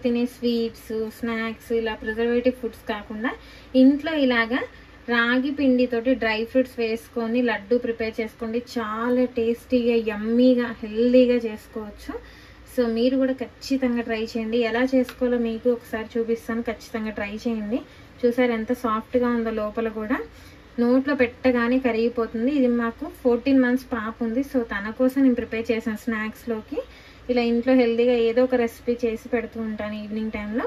తినే sweets snacks ఇలా preservative foods కాకుండా ఇంట్లో ఇలాగా రాగి పిండితోటి డ్రై ఫ్రూట్స్ వేసుకొని లడ్డు ప్రిపేర్ చేసుకోండి. చాలా టేస్టీగా యమ్మీగా హెల్దీగా చేసుకోవచ్చు. సో మీరు కూడా ఖచ్చితంగా ట్రై చేయండి. ఎలా చేసుకోవాలో మీకు ఒకసారి చూపిస్తాను, ఖచ్చితంగా ట్రై చేయండి. చూసారు ఎంత సాఫ్ట్గా ఉందో, లోపల కూడా నోట్లో పెట్టగానే కరిగిపోతుంది. ఇది మాకు 14 months పాప ఉంది. సో తన కోసం నేను ప్రిపేర్ చేశాను స్నాక్స్లోకి. ఇలా ఇంట్లో హెల్దీగా ఏదో ఒక రెసిపీ చేసి పెడుతూ ఉంటాను ఈవినింగ్ టైంలో.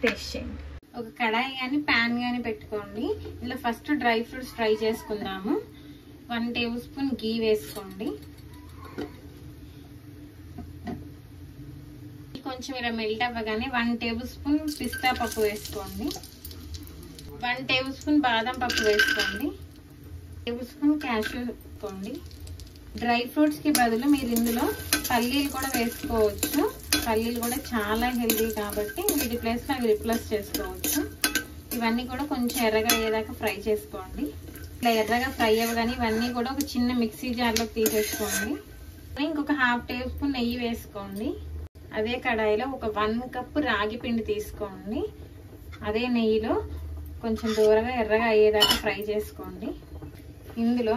టేస్ట్ చేయండి. ఒక కడాయి కానీ ప్యాన్ కానీ పెట్టుకోండి. ఇలా ఫస్ట్ డ్రై ఫ్రూట్స్ ఫ్రై చేసుకుందాము. 1 tablespoon గీ వేసుకోండి. కొంచెం ఇలా మెల్ట్ అవ్వగానే 1 tablespoon పిస్తా పప్పు వేసుకోండి. 1 tablespoon బాదం పప్పు వేసుకోండి. 1 tablespoon క్యాష్యూ వేసుకోండి. డ్రై ఫ్రూట్స్ కి బదులు మీరు ఇందులో పల్లీలు కూడా వేసుకోవచ్చు. పల్లీలు కూడా చాలా హెల్దీ కాబట్టి వీటి ప్లేస్ లో అవి రిప్లేస్ చేసుకోవచ్చు. ఇవన్నీ కూడా కొంచెం ఎర్రగా అయ్యేదాకా ఫ్రై చేసుకోండి. ఇట్లా ఎర్రగా ఫ్రై అవ్వగానే ఇవన్నీ కూడా ఒక చిన్న మిక్సీ జార్లోకి తీసేసుకోండి. ఇంకొక 1/2 tablespoon నెయ్యి వేసుకోండి. అదే కడాయిలో ఒక 1 cup రాగి పిండి తీసుకోండి. అదే నెయ్యిలో కొంచెం దూరగా ఎర్రగా అయ్యేదాకా ఫ్రై చేసుకోండి. ఇందులో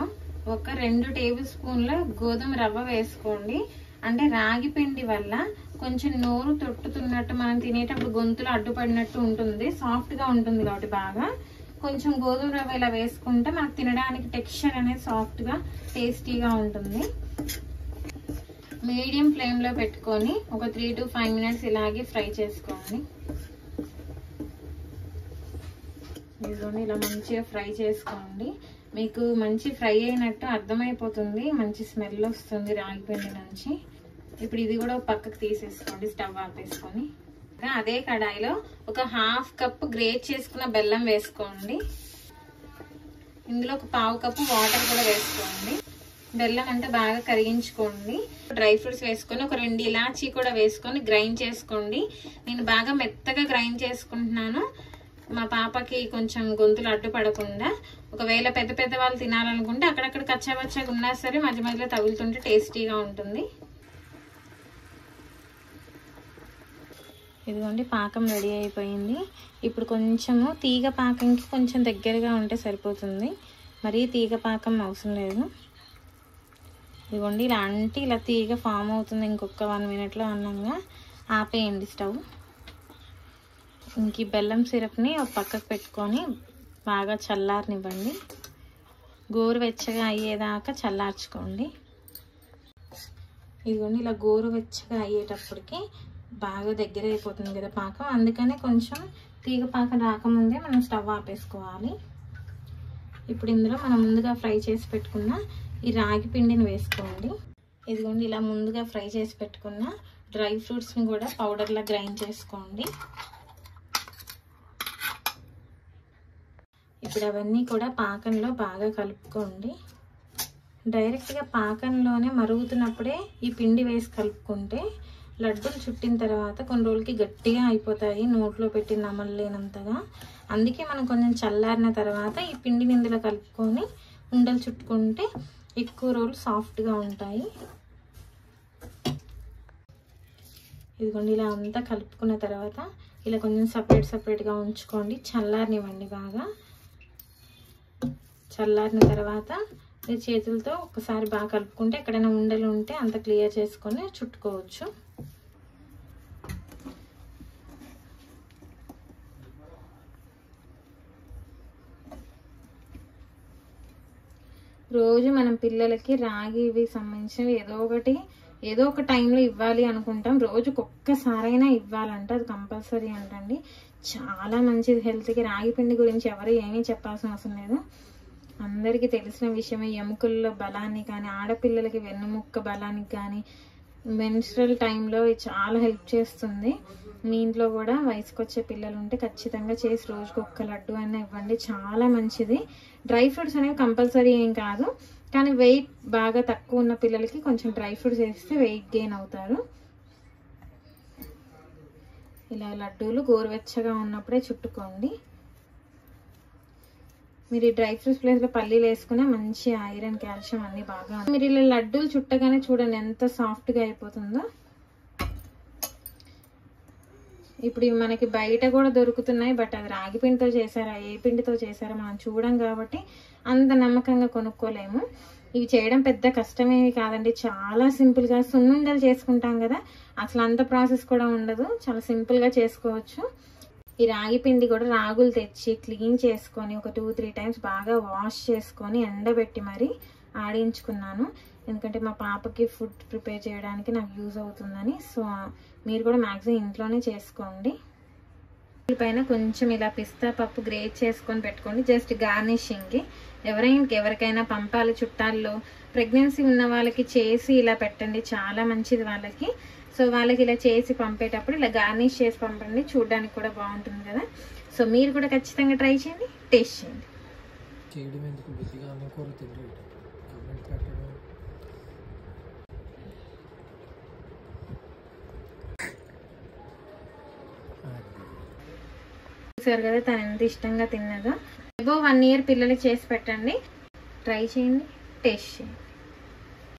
ఒక 2 tablespoonల గోధుమ రవ్వ వేసుకోండి. అంటే రాగి పిండి వల్ల కొంచెం నోరు తొట్టుతున్నట్టు, మనం తినేటప్పుడు గొంతులో అడ్డుపడినట్టు ఉంటుంది, సాఫ్ట్గా ఉంటుంది కాబట్టి బాగా కొంచెం గోధుమ రవ్వ ఇలా వేసుకుంటే మనకు తినడానికి టెక్స్చర్ అనేది సాఫ్ట్గా టేస్టీగా ఉంటుంది. మీడియం ఫ్లేమ్లో పెట్టుకొని ఒక 3 to 5 minutes ఇలాగే ఫ్రై చేసుకోండి. ఇదిగోండి ఇలా మంచిగా ఫ్రై చేసుకోండి. మీకు మంచి ఫ్రై అయినట్టు అర్థమైపోతుంది, మంచి స్మెల్ వస్తుంది రాగి పిండి నుంచి. ఇప్పుడు ఇది కూడా పక్కకు తీసేసుకోండి, స్టవ్ ఆపేసుకొని. అదే కడాయిలో ఒక 1/2 cup గ్రేట్ చేసుకున్న బెల్లం వేసుకోండి. ఇందులో ఒక 1/4 cup వాటర్ కూడా వేసుకోండి. బెల్లం అంతా బాగా కరిగించుకోండి. డ్రై ఫ్రూట్స్ వేసుకొని ఒక 2 ఇలాచీ కూడా వేసుకొని గ్రైండ్ చేసుకోండి. నేను బాగా మెత్తగా గ్రైండ్ చేసుకుంటున్నాను, మా పాపకి కొంచెం గొంతులు అడ్డుపడకుండా. ఒకవేళ పెద్ద వాళ్ళు తినాలనుకుంటే అక్కడక్కడ కచ్చాపచ్చగా ఉన్నా సరే మధ్య మధ్యలో తగులుతుంటే టేస్టీగా ఉంటుంది. ఇదిగోండి పాకం రెడీ అయిపోయింది. ఇప్పుడు కొంచెము తీగ పాకంకి కొంచెం దగ్గరగా ఉంటే సరిపోతుంది, మరీ తీగ పాకం అవసరం లేదు. ఇదిగోండి ఇలా అంటే ఇలా తీగ ఫామ్ అవుతుంది. ఇంకొక 1 minute అన్నంగా ఆపేయండి స్టవ్. ఇంక ఈ బెల్లం సిరప్ని ఒక పక్కకు పెట్టుకొని బాగా చల్లారనివ్వండి. గోరువెచ్చగా అయ్యేదాకా చల్లార్చుకోండి. ఇదిగోండి ఇలా గోరువెచ్చగా అయ్యేటప్పటికి బాగా దగ్గర అయిపోతుంది కదా పాకం, అందుకనే కొంచెం తీగ పాకం రాకముందే మనం స్టవ్ ఆపేసుకోవాలి. ఇప్పుడు ఇందులో మనం ముందుగా ఫ్రై చేసి పెట్టుకున్న ఈ రాగి పిండిని వేసుకోండి. ఇదిగోండి ఇలా ముందుగా ఫ్రై చేసి పెట్టుకున్న డ్రై ఫ్రూట్స్ని కూడా పౌడర్లా గ్రైండ్ చేసుకోండి. ఇప్పుడు అవన్నీ కూడా పాకంలో బాగా కలుపుకోండి. డైరెక్ట్గా పాకంలోనే మరుగుతున్నప్పుడే ఈ పిండి వేసి కలుపుకుంటే లడ్డూలు చుట్టిన తర్వాత కొన్ని రోజులకి గట్టిగా అయిపోతాయి, నోట్లో పెట్టి నమలలేనంతగా. అందుకే మనం కొంచెం చల్లారిన తర్వాత ఈ పిండిని ఇందులో కలుపుకొని ఉండలు చుట్టుకుంటే ఎక్కువ రోజులు సాఫ్ట్గా ఉంటాయి. ఇదిగోండి ఇలా అంతా కలుపుకున్న తర్వాత ఇలా కొంచెం సపరేట్గా ఉంచుకోండి. చల్లారనివ్వండి బాగా. చల్లారిన తర్వాత ఈ చేతులతో ఒకసారి బాగా కలుపుకుంటే ఎక్కడైనా ఉండలు ఉంటే అంత క్లియర్ చేసుకొని చుట్టుకోవచ్చు. రోజు మనం పిల్లలకి రాగివి సంబంధించినవి ఏదో ఒక టైంలో ఇవ్వాలి అనుకుంటాం. రోజుకి ఒక్కసారైనా ఇవ్వాలంటే అది కంపల్సరీ అంటండి. చాలా మంచిది హెల్త్కి. రాగి పిండి గురించి ఎవరు ఏమీ చెప్పాల్సిన అవసరం లేదు, అందరికీ తెలిసిన విషయమే. ఎముకల్లో బలాన్ని కానీ, ఆడపిల్లలకి వెన్నుముక్క బలానికి కానీ, మెన్స్ట్రల్ టైంలో చాలా హెల్ప్ చేస్తుంది. మీ ఇంట్లో కూడా వయసుకు వచ్చే పిల్లలు ఉంటే ఖచ్చితంగా చేసి రోజుకి ఒక్క లడ్డు అయినా ఇవ్వండి, చాలా మంచిది. డ్రై ఫ్రూట్స్ అనేవి కంపల్సరీ ఏం కాదు, కానీ వెయిట్ బాగా తక్కువ ఉన్న పిల్లలకి కొంచెం డ్రై ఫ్రూట్స్ వేస్తే వెయిట్ గెయిన్ అవుతారు. ఇలా లడ్డూలు గోరువెచ్చగా ఉన్నప్పుడే చుట్టుకోండి. మీరు ఈ డ్రై ఫ్రూట్స్ ప్లేస్లో పల్లీలు వేసుకునే మంచి ఐరన్, కాల్షియం అన్ని బాగా. మీరు ఇలా లడ్డూలు చుట్టగానే చూడండి ఎంత సాఫ్ట్గా అయిపోతుందో. ఇప్పుడు ఇవి మనకి బయట కూడా దొరుకుతున్నాయి, బట్ అది రాగి పిండితో చేశారా ఏ పిండితో చేశారా మనం చూడం కాబట్టి అంత నమ్మకంగా కొనుక్కోలేము. ఇవి చేయడం పెద్ద కష్టమేమి కాదండి, చాలా సింపుల్గా సున్నుండలు చేసుకుంటాం కదా, అసలు అంత ప్రాసెస్ కూడా ఉండదు, చాలా సింపుల్గా చేసుకోవచ్చు. ఈ రాగి పిండి కూడా రాగులు తెచ్చి క్లీన్ చేసుకొని ఒక 2-3 టైమ్స్ బాగా వాష్ చేసుకొని ఎండబెట్టి మరి ఆడించుకున్నాను. ఎందుకంటే మా పాపకి ఫుడ్ ప్రిపేర్ చేయడానికి నాకు యూజ్ అవుతుందని. సో మీరు కూడా మ్యాక్సిమం ఇంట్లోనే చేసుకోండి. పైన కొంచెం ఇలా పిస్తా పప్పు గ్రేట్ చేసుకొని పెట్టుకోండి, జస్ట్ గార్నిషింగ్కి. ఎవరికైనా పంపాలి చుట్టాల్లో, ప్రెగ్నెన్సీ ఉన్న వాళ్ళకి చేసి ఇలా పెట్టండి, చాలా మంచిది వాళ్ళకి. సో వాళ్ళకి ఇలా చేసి పంపేటప్పుడు ఇలా గార్నిష్ చేసి పంపండి, చూడడానికి కూడా బాగుంటుంది కదా. సో మీరు కూడా ఖచ్చితంగా ట్రై చేయండి, టేస్ట్ చేయండి. చూసారు కదా తను ఎంత ఇష్టంగా తిన్నదో. అబోవ్ 1 year పిల్లలకి చేసి పెట్టండి, ట్రై చేయండి, టేస్ట్ చేయండి.